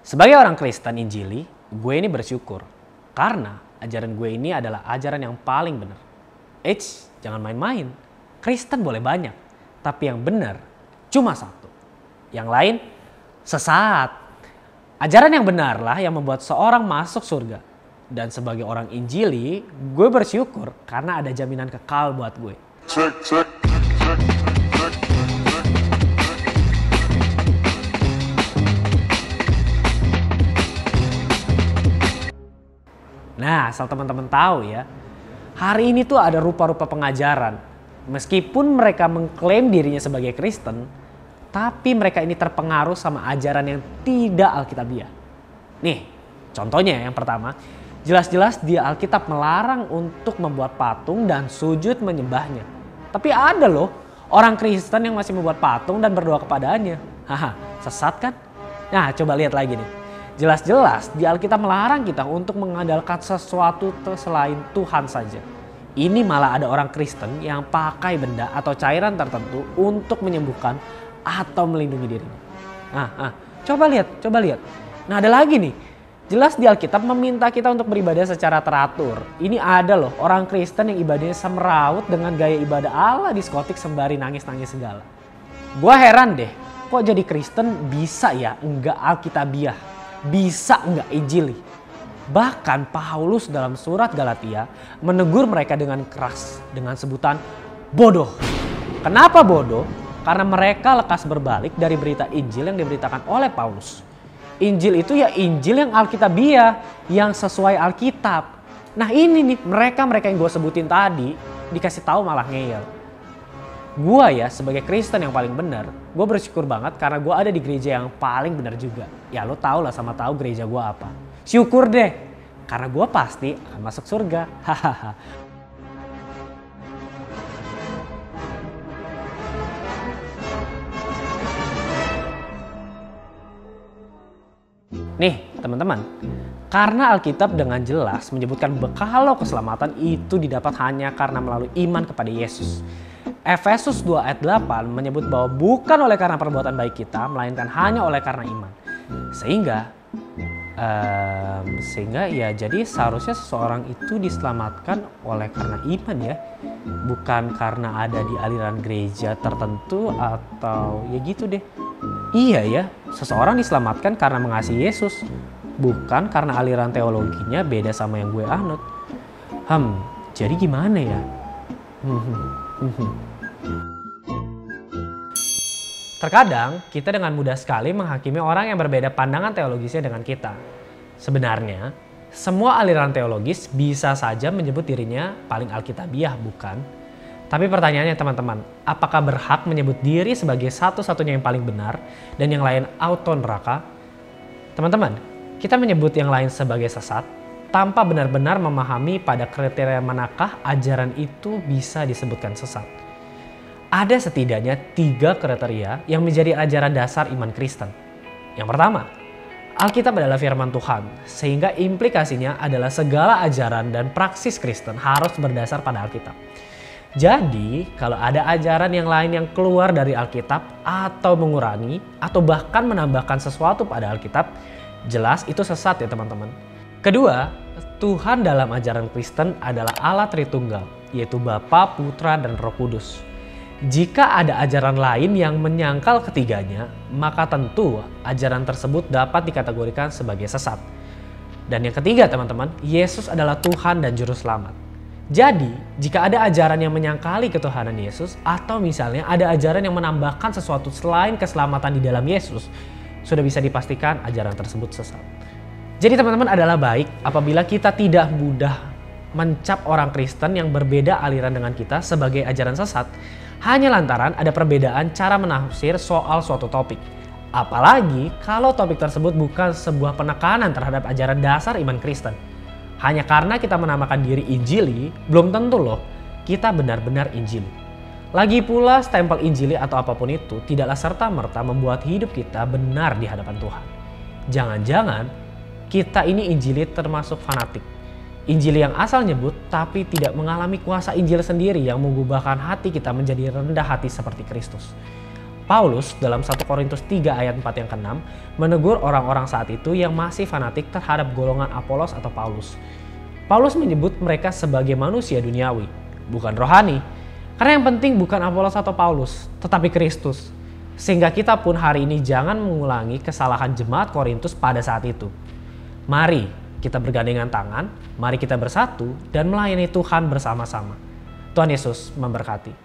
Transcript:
Sebagai orang Kristen Injili, gue ini bersyukur karena ajaran gue ini adalah ajaran yang paling benar. Eits, jangan main-main. Kristen boleh banyak, tapi yang benar cuma satu. Yang lain sesat. Ajaran yang benar lah yang membuat seorang masuk surga. Dan sebagai orang Injili, gue bersyukur karena ada jaminan kekal buat gue. Nah, asal teman-teman tahu ya, hari ini tuh ada rupa-rupa pengajaran. Meskipun mereka mengklaim dirinya sebagai Kristen, tapi mereka ini terpengaruh sama ajaran yang tidak alkitabiah. Nih, contohnya yang pertama, jelas-jelas di Alkitab melarang untuk membuat patung dan sujud menyembahnya. Tapi ada loh orang Kristen yang masih membuat patung dan berdoa kepadanya. Haha, sesat kan? Nah, coba lihat lagi nih. Jelas-jelas di Alkitab melarang kita untuk mengandalkan sesuatu selain Tuhan saja. Ini malah ada orang Kristen yang pakai benda atau cairan tertentu untuk menyembuhkan atau melindungi dirinya. Coba lihat. Nah, ada lagi nih. Jelas di Alkitab meminta kita untuk beribadah secara teratur. Ini ada loh orang Kristen yang ibadahnya semrawut dengan gaya ibadah ala diskotik sembari nangis-nangis segala. Gua heran deh, kok jadi Kristen bisa ya enggak alkitabiah? Bisa enggak Injili? Bahkan Paulus dalam surat Galatia menegur mereka dengan keras dengan sebutan bodoh. Kenapa bodoh? Karena mereka lekas berbalik dari berita Injil yang diberitakan oleh Paulus. Injil itu ya Injil yang alkitabiah, yang sesuai Alkitab. Nah ini nih mereka yang gue sebutin tadi dikasih tahu malah ngeyel. Gue ya sebagai Kristen yang paling benar, gue bersyukur banget karena gue ada di gereja yang paling benar juga. Ya lo tau lah sama tahu gereja gue apa. Syukur deh, karena gue pasti akan masuk surga. Hahaha. Nih teman-teman, karena Alkitab dengan jelas menyebutkan kalau keselamatan itu didapat hanya karena melalui iman kepada Yesus. Efesus 2 ayat 8 menyebut bahwa bukan oleh karena perbuatan baik kita, melainkan hanya oleh karena iman. Sehingga ya jadi seharusnya seseorang itu diselamatkan oleh karena iman ya. Bukan karena ada di aliran gereja tertentu atau ya gitu deh. Iya ya, seseorang diselamatkan karena mengasihi Yesus. Bukan karena aliran teologinya beda sama yang gue anut. Jadi gimana ya? Terkadang kita dengan mudah sekali menghakimi orang yang berbeda pandangan teologisnya dengan kita. Sebenarnya, semua aliran teologis bisa saja menyebut dirinya paling alkitabiah, bukan? Tapi pertanyaannya teman-teman, apakah berhak menyebut diri sebagai satu-satunya yang paling benar dan yang lain auto neraka? Teman-teman, kita menyebut yang lain sebagai sesat tanpa benar-benar memahami pada kriteria manakah ajaran itu bisa disebutkan sesat. Ada setidaknya 3 kriteria yang menjadi ajaran dasar iman Kristen. Yang pertama, Alkitab adalah firman Tuhan, sehingga implikasinya adalah segala ajaran dan praksis Kristen harus berdasar pada Alkitab. Jadi, kalau ada ajaran yang lain yang keluar dari Alkitab atau mengurangi atau bahkan menambahkan sesuatu pada Alkitab, jelas itu sesat ya teman-teman. Kedua, Tuhan dalam ajaran Kristen adalah Allah Tritunggal, yaitu Bapa, Putra, dan Roh Kudus. Jika ada ajaran lain yang menyangkal ketiganya, maka tentu ajaran tersebut dapat dikategorikan sebagai sesat. Dan yang ketiga teman-teman, Yesus adalah Tuhan dan Juru Selamat. Jadi, jika ada ajaran yang menyangkali ketuhanan Yesus, atau misalnya ada ajaran yang menambahkan sesuatu selain keselamatan di dalam Yesus, sudah bisa dipastikan ajaran tersebut sesat. Jadi teman-teman adalah baik apabila kita tidak mudah mencap orang Kristen yang berbeda aliran dengan kita sebagai ajaran sesat, hanya lantaran ada perbedaan cara menafsir soal suatu topik. Apalagi kalau topik tersebut bukan sebuah penekanan terhadap ajaran dasar iman Kristen. Hanya karena kita menamakan diri Injili, belum tentu loh kita benar-benar Injili. Lagi pula stempel Injili atau apapun itu tidaklah serta-merta membuat hidup kita benar di hadapan Tuhan. Jangan-jangan kita ini Injili termasuk fanatik. Injili yang asal nyebut tapi tidak mengalami kuasa Injil sendiri yang mengubahkan hati kita menjadi rendah hati seperti Kristus. Paulus dalam 1 Korintus 3 ayat 4 yang ke-6 menegur orang-orang saat itu yang masih fanatik terhadap golongan Apolos atau Paulus. Paulus menyebut mereka sebagai manusia duniawi, bukan rohani. Karena yang penting bukan Apolos atau Paulus, tetapi Kristus. Sehingga kita pun hari ini jangan mengulangi kesalahan jemaat Korintus pada saat itu. Mari kita bergandengan tangan, mari kita bersatu dan melayani Tuhan bersama-sama. Tuhan Yesus memberkati.